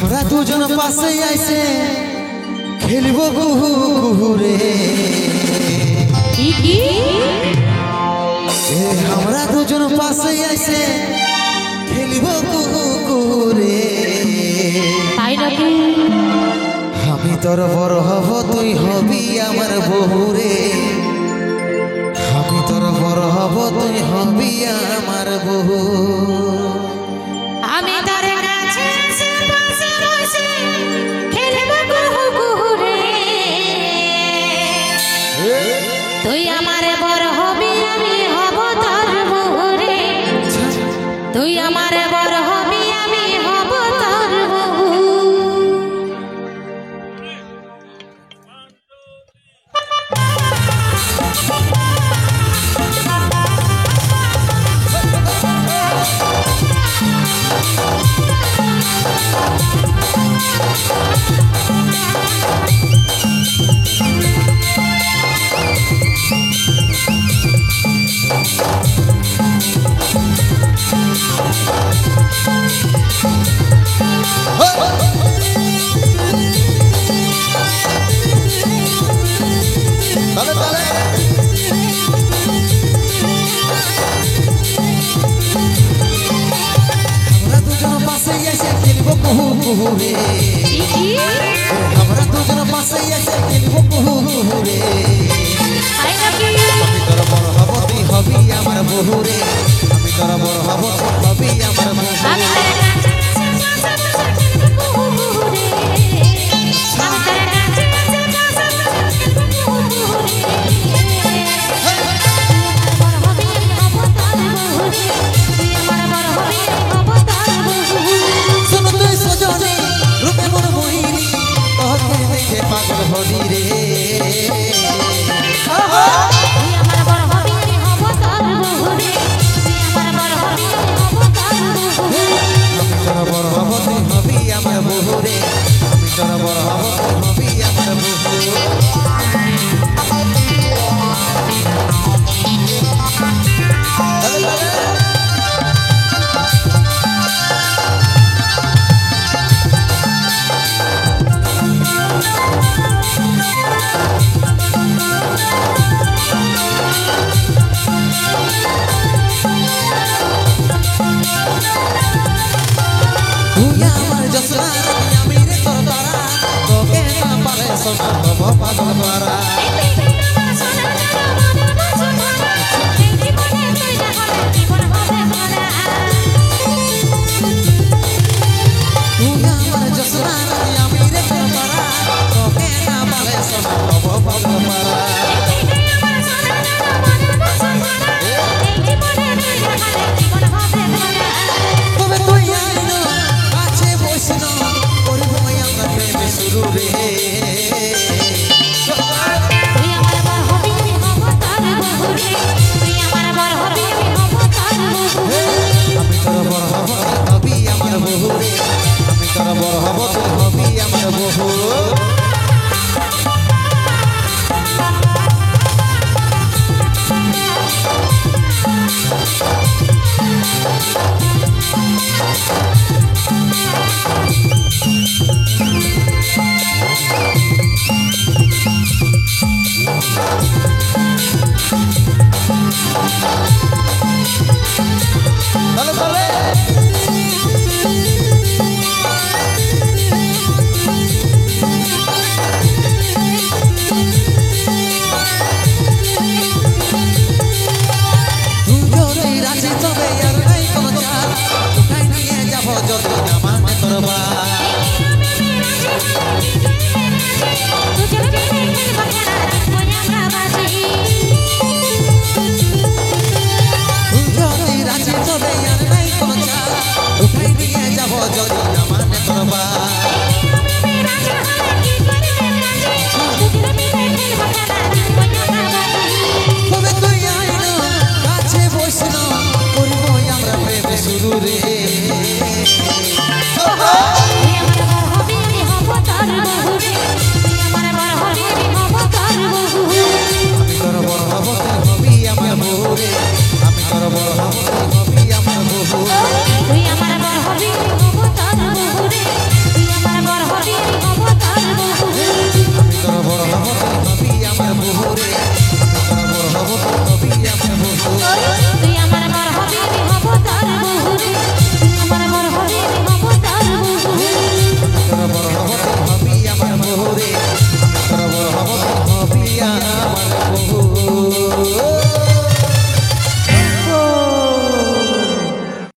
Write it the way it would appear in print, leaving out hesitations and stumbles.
हमरा দুজন পাশে আইছে খেলবো কুহু কুহু রে हमरा দুজন পাশে আইছে খেলবো কুহু কুহু রে আমি তোর বড় হব তুই হবি আমার বহু রে আমি তোর বড় হব তুই হবি আমার বহু আমি তোর কাছে পাশে বসে খেলবো কুহু কুহু রে তুই আমার বড় হবি আমি হব তোর বহু রে তুই আমার বড় হবি আমি হব তোর বহু हमरा দুজন পাশে এসে খেলবো কুহু কুহু রে আমি তোর বড় হব তুই হবি আমার বহু রে আমি তোর বড় হব তুই হবি আমার বহু পাগল হলি রে বড় হব তুই হবি আমার বহু রে আমি তোর বড় হব তুই হবি আমার বহু পাগল মারা তুই আমার জসনা আমি রে তোর মারা তোকে না বলে সোনা পাগল মারা তবে তুই আইনো কাছে বসিনো করব আমরা প্রেম শুরু রে বড় হব তুই হবি আমার বহু শুরু রে